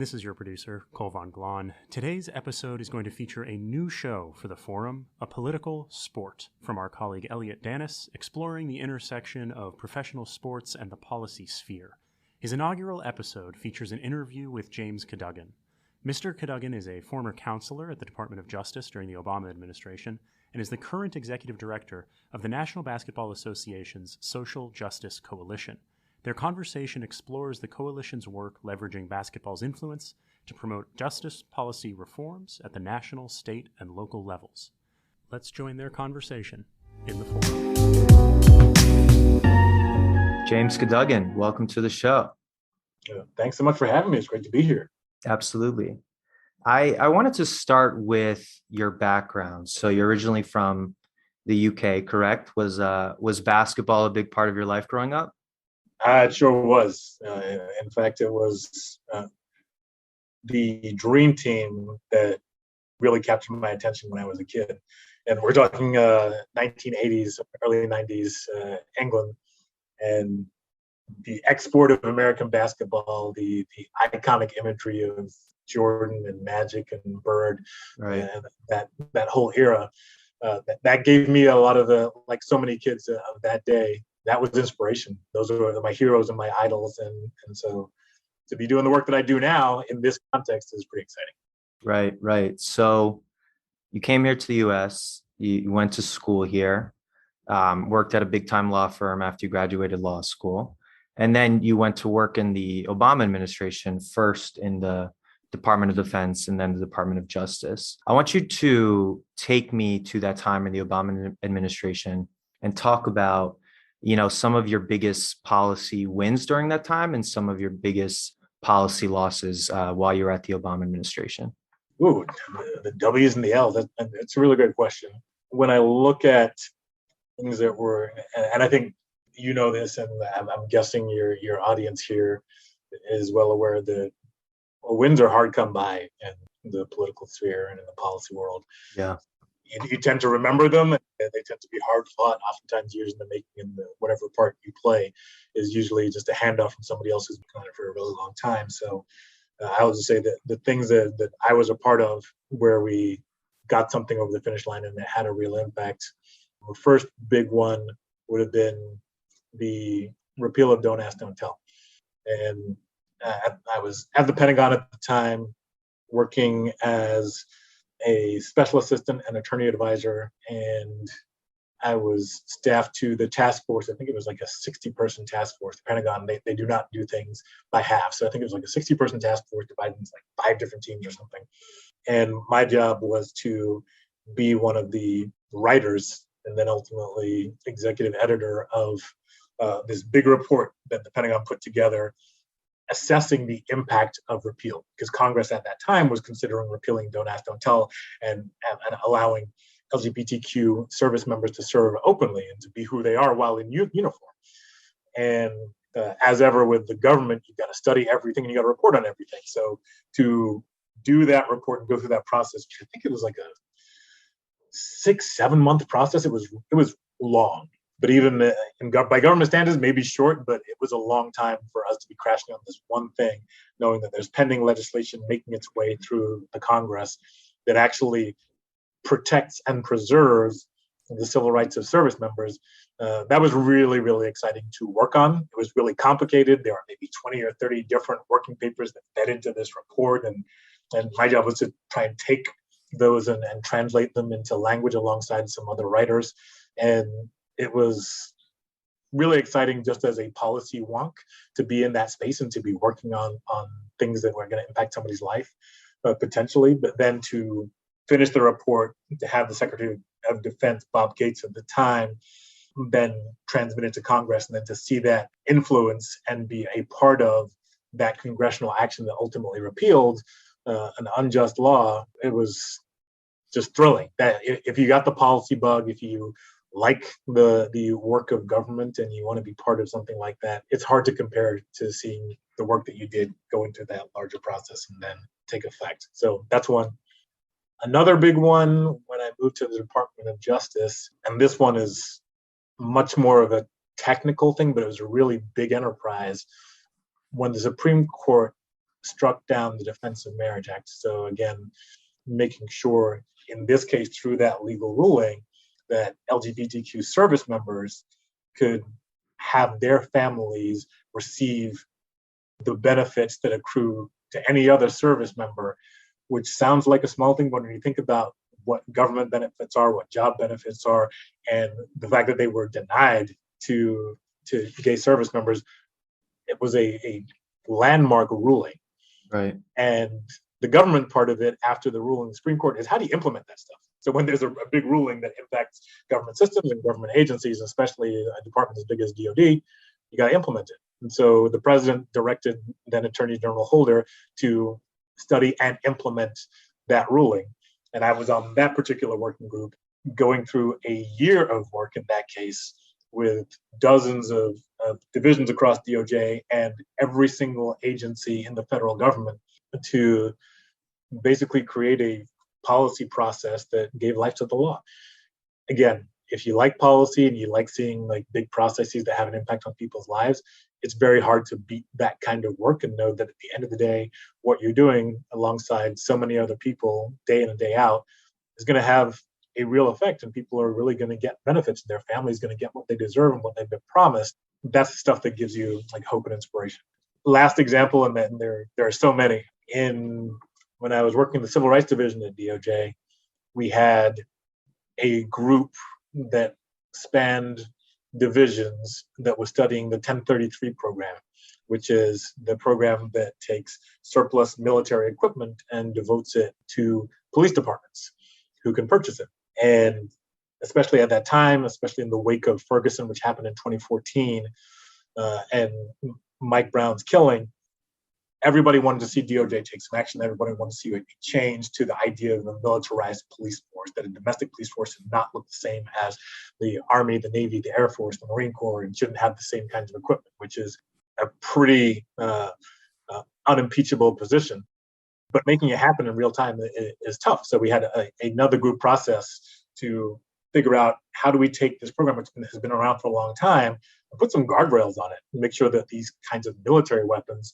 this is your producer, Cole Von Glahn. Today's episode is going to feature a new show for the forum, A Political Sport, from our colleague Elliot Denis, exploring the intersection of professional sports and the policy sphere. His inaugural episode features an interview with James Cadogan. Mr. Cadogan is a former counselor at the Department of Justice during the Obama administration and is the current executive director of the National Basketball Association's Social Justice Coalition. Their conversation explores the coalition's work leveraging basketball's influence to promote justice policy reforms at the national, state, and local levels. Let's join their conversation in the forum. James Cadogan, welcome to the show. Thanks so much for having me. It's great to be here. Absolutely. I wanted to start with your background. So you're originally from the UK, correct? Was basketball a big part of your life growing up? It sure was. In fact, it was the dream team that really captured my attention when I was a kid. And we're talking 1980s, early 90s England, and the export of American basketball, the iconic imagery of Jordan and Magic and Bird, right. And that whole era, that gave me a lot of like so many kids of that day. That was inspiration. Those are my heroes and my idols. And so to be doing the work that I do now in this context is pretty exciting. Right. So you came here to the US, you went to school here, worked at a big time law firm after you graduated law school. And then you went to work in the Obama administration, first in the Department of Defense and then the Department of Justice. I want you to take me to that time in the Obama administration and talk about some of your biggest policy wins during that time and some of your biggest policy losses while you were at the Obama administration. Ooh, the W's and the L's. That's a really great question. When I look at things that were, and I think you know this, and I'm guessing your audience here is well aware that wins are hard come by in the political sphere and in the policy world. Yeah. You tend to remember them, and they tend to be hard fought, oftentimes years in the making, and whatever part you play is usually just a handoff from somebody else who's been on it for a really long time. So I would just say that the things that I was a part of where we got something over the finish line and it had a real impact. The first big one would have been the repeal of Don't Ask, Don't Tell. And I was at the Pentagon at the time working as a special assistant and attorney advisor, and I was staffed to the task force. I think it was like a 60-person task force. The Pentagon, they do not do things by half. So I think it was like a 60-person task force divided into like 5 different teams or something. And my job was to be one of the writers and then ultimately executive editor of this big report that the Pentagon put together assessing the impact of repeal, because Congress at that time was considering repealing Don't Ask, Don't Tell and allowing LGBTQ service members to serve openly and to be who they are while in uniform. And as ever with the government, you've got to study everything and you got to report on everything. So to do that report and go through that process, which I think it was like a 6-7 month process. It was long. But even by government standards, maybe short, but it was a long time for us to be crashing on this one thing, knowing that there's pending legislation making its way through the Congress that actually protects and preserves the civil rights of service members. That was really, really exciting to work on. It was really complicated. There are maybe 20 or 30 different working papers that fed into this report. And my job was to try and take those and translate them into language alongside some other writers. And it was really exciting just as a policy wonk to be in that space and to be working on things that were going to impact somebody's life potentially, but then to finish the report, to have the Secretary of Defense, Bob Gates at the time, then transmit it to Congress, and then to see that influence and be a part of that congressional action that ultimately repealed an unjust law. It was just thrilling. That if you got the policy bug, if you like the work of government and you want to be part of something like that, it's hard to compare to seeing the work that you did go into that larger process and then take effect. So that's one. Another big one when I moved to the Department of Justice, and this one is much more of a technical thing, but it was a really big enterprise. When the Supreme Court struck down the Defense of Marriage Act. So again, making sure in this case through that legal ruling that LGBTQ service members could have their families receive the benefits that accrue to any other service member, which sounds like a small thing, but when you think about what government benefits are, what job benefits are, and the fact that they were denied to gay service members, it was a landmark ruling. Right. And the government part of it after the ruling in the Supreme Court is how do you implement that stuff? So when there's a big ruling that impacts government systems and government agencies, especially a department as big as DOD, you got to implement it. And so the president directed then Attorney General Holder to study and implement that ruling. And I was on that particular working group going through a year of work in that case with dozens of divisions across DOJ and every single agency in the federal government to basically create a policy process that gave life to the law. Again, if you like policy and you like seeing like big processes that have an impact on people's lives, it's very hard to beat that kind of work and know that at the end of the day, what you're doing alongside so many other people day in and day out is going to have a real effect, and people are really going to get benefits. Their family's going to get what they deserve and what they've been promised. That's the stuff that gives you like hope and inspiration. Last example, and then there are so many. When I was working in the Civil Rights Division at DOJ, we had a group that spanned divisions that was studying the 1033 program, which is the program that takes surplus military equipment and devotes it to police departments who can purchase it. And especially at that time, especially in the wake of Ferguson, which happened in 2014, and Mike Brown's killing, everybody wanted to see DOJ take some action. Everybody wanted to see a change to the idea of a militarized police force, that a domestic police force should not look the same as the Army, the Navy, the Air Force, the Marine Corps, and shouldn't have the same kinds of equipment, which is a pretty unimpeachable position. But making it happen in real time is tough. So we had another group process to figure out how do we take this program, which has been around for a long time, and put some guardrails on it and make sure that these kinds of military weapons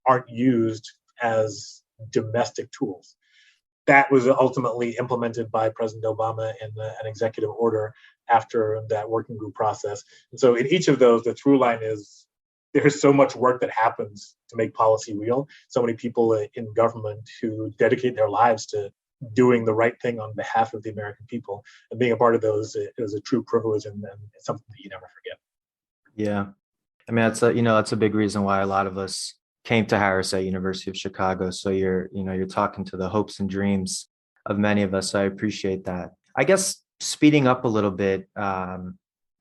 aren't used as domestic tools. That was ultimately implemented by President Obama in an executive order after that working group process. And so in each of those, the through line is there's so much work that happens to make policy real. So many people in government who dedicate their lives to doing the right thing on behalf of the American people. And being a part of those is a true privilege, and it's something that you never forget. Yeah. I mean, that's a big reason why a lot of us came to Harris at University of Chicago. So you're talking to the hopes and dreams of many of us. So I appreciate that. I guess speeding up a little bit,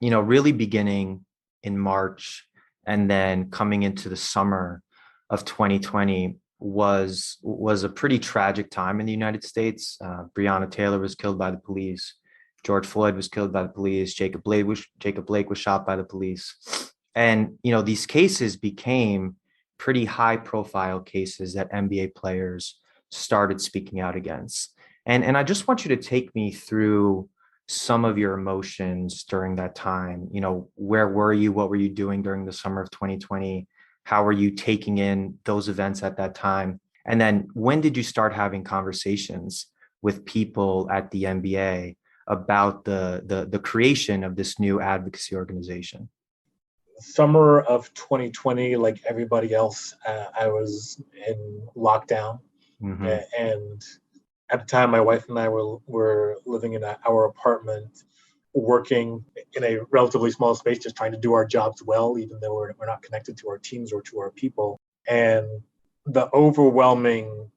really beginning in March and then coming into the summer of 2020 was a pretty tragic time in the United States. Breonna Taylor was killed by the police. George Floyd was killed by the police. Jacob Blake was shot by the police. And, these cases became pretty high profile cases that NBA players started speaking out against. And I just want you to take me through some of your emotions during that time. Where were you? What were you doing during the summer of 2020? How were you taking in those events at that time? And then when did you start having conversations with people at the NBA about the creation of this new advocacy organization? Summer of 2020, like everybody else, I was in lockdown. Mm-hmm. And at the time, my wife and I were living in our apartment, working in a relatively small space, just trying to do our jobs well, even though we're not connected to our teams or to our people. And the overwhelming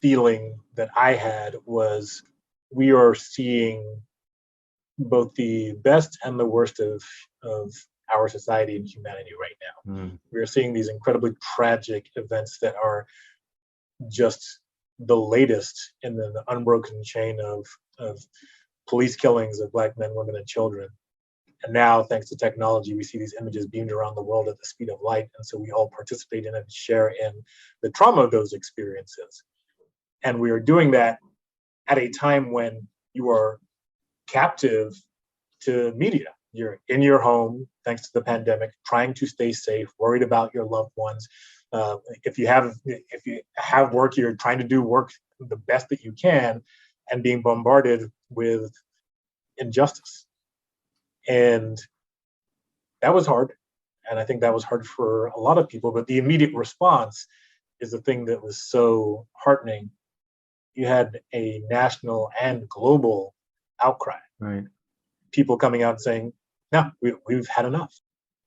feeling that I had was we are seeing both the best and the worst of our society and humanity right now. Mm. We are seeing these incredibly tragic events that are just the latest in the unbroken chain of police killings of Black men, women, and children. And now, thanks to technology, we see these images beamed around the world at the speed of light. And so we all participate in and share in the trauma of those experiences. And we are doing that at a time when you are captive to media. You're in your home, thanks to the pandemic, trying to stay safe, worried about your loved ones, If you have work, you're trying to do work the best that you can, and being bombarded with injustice. And that was hard. And I think that was hard for a lot of people. But the immediate response is the thing that was so heartening. You had a national and global outcry. Right. People coming out and saying, no, we've had enough.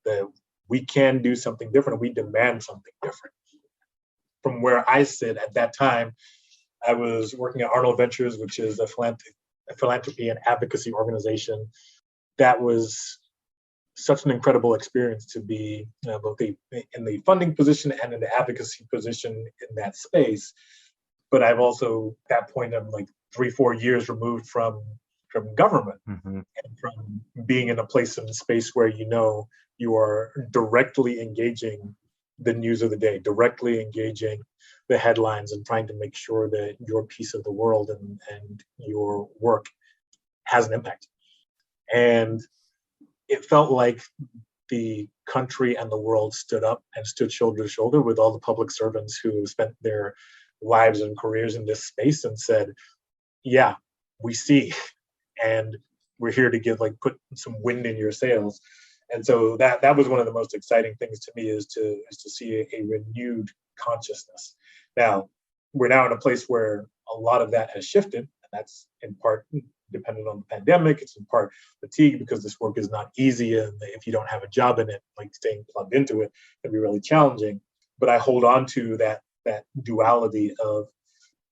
That we can do something different. We demand something different. From where I sit at that time, I was working at Arnold Ventures, which is a philanthropy and advocacy organization. That was such an incredible experience to be both in the funding position and in the advocacy position in that space. But I've also, at that point, I'm like 3-4 years removed from government, and from being in a place in a space where you are directly engaging the news of the day, directly engaging the headlines, and trying to make sure that your piece of the world and your work has an impact. And it felt like the country and the world stood up and stood shoulder to shoulder with all the public servants who spent their lives and careers in this space and said, yeah, we see, and we're here to put some wind in your sails. And so that was one of the most exciting things to me, is to see a renewed consciousness. Now, we're now in a place where a lot of that has shifted, and that's in part dependent on the pandemic. It's in part fatigue, because this work is not easy, and if you don't have a job in it, like staying plugged into it can be really challenging. But I hold on to that duality of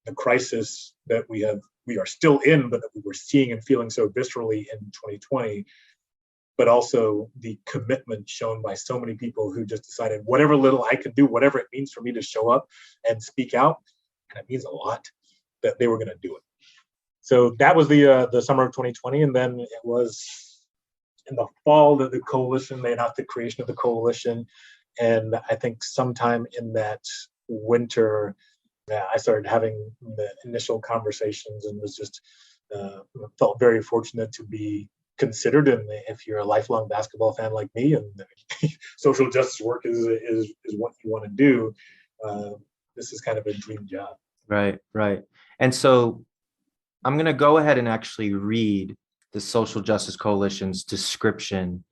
the crisis that we are still in, but that we were seeing and feeling so viscerally in 2020, but also the commitment shown by so many people who just decided whatever little I could do, whatever it means for me to show up and speak out, and it means a lot, that they were going to do it. So that was the summer of 2020, and then it was in the fall that the coalition, they announced the creation of the coalition, and I think sometime in that winter, I started having the initial conversations, and was just felt very fortunate to be considered. And if you're a lifelong basketball fan like me, and social justice work is what you want to do, this is kind of a dream job. Right. And so I'm going to go ahead and actually read the Social Justice Coalition's description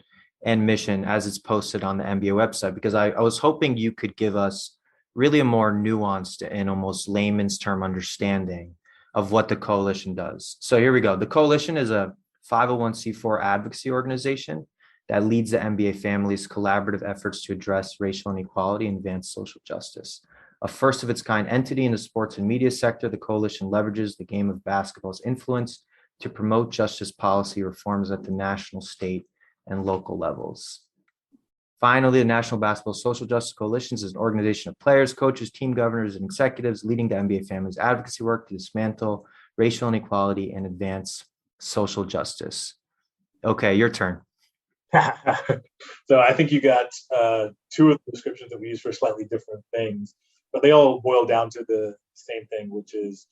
and mission as it's posted on the NBA website, because I was hoping you could give us really a more nuanced and almost layman's term understanding of what the coalition does. So here we go. The coalition is a 501c4 advocacy organization that leads the NBA family's collaborative efforts to address racial inequality and advance social justice. A first of its kind entity in the sports and media sector, the coalition leverages the game of basketball's influence to promote justice policy reforms at the national, state, and local levels. Finally, the National Basketball Social Justice Coalition is an organization of players, coaches, team governors, and executives leading the NBA family's advocacy work to dismantle racial inequality and advance social justice. Okay, your turn. So I think you got two of the descriptions that we use for slightly different things, but they all boil down to the same thing, which is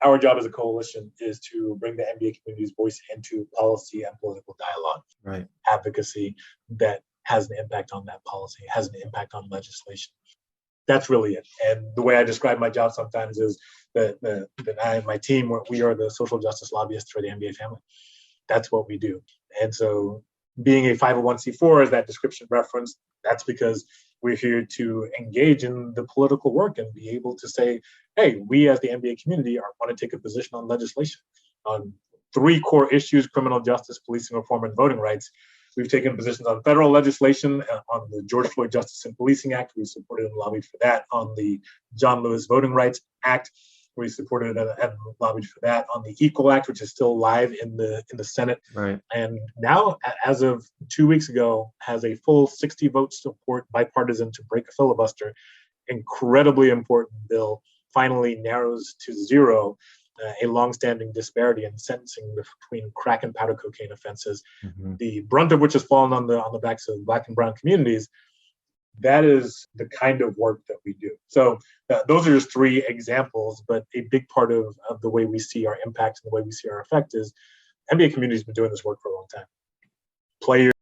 our job as a coalition is to bring the NBA community's voice into policy and political dialogue, right? Advocacy that has an impact on that policy, has an impact on legislation. That's really it. And the way I describe my job sometimes is that I and my team, we are the social justice lobbyists for the NBA family. That's what we do. And so being a 501c4, as that description referenced, that's because we're here to engage in the political work and be able to say, hey, we as the NBA community want to take a position on legislation on 3 core issues: criminal justice, policing reform, and voting rights. We've taken positions on federal legislation, on the George Floyd Justice and Policing Act. We supported and lobbied for that. On the John Lewis Voting Rights Act, we supported and lobbied for that. On the Equal Act, which is still live in the Senate, right? And now, as of 2 weeks ago, has a full 60 vote support, bipartisan, to break a filibuster. Incredibly important bill. Finally narrows to 0 a longstanding disparity in sentencing between crack and powder cocaine offenses, the brunt of which has fallen on the backs of Black and brown communities. That is the kind of work that we do. So those are just 3 examples, but a big part of the way we see our impact and the way we see our effect is NBA community has been doing this work for a long time. Players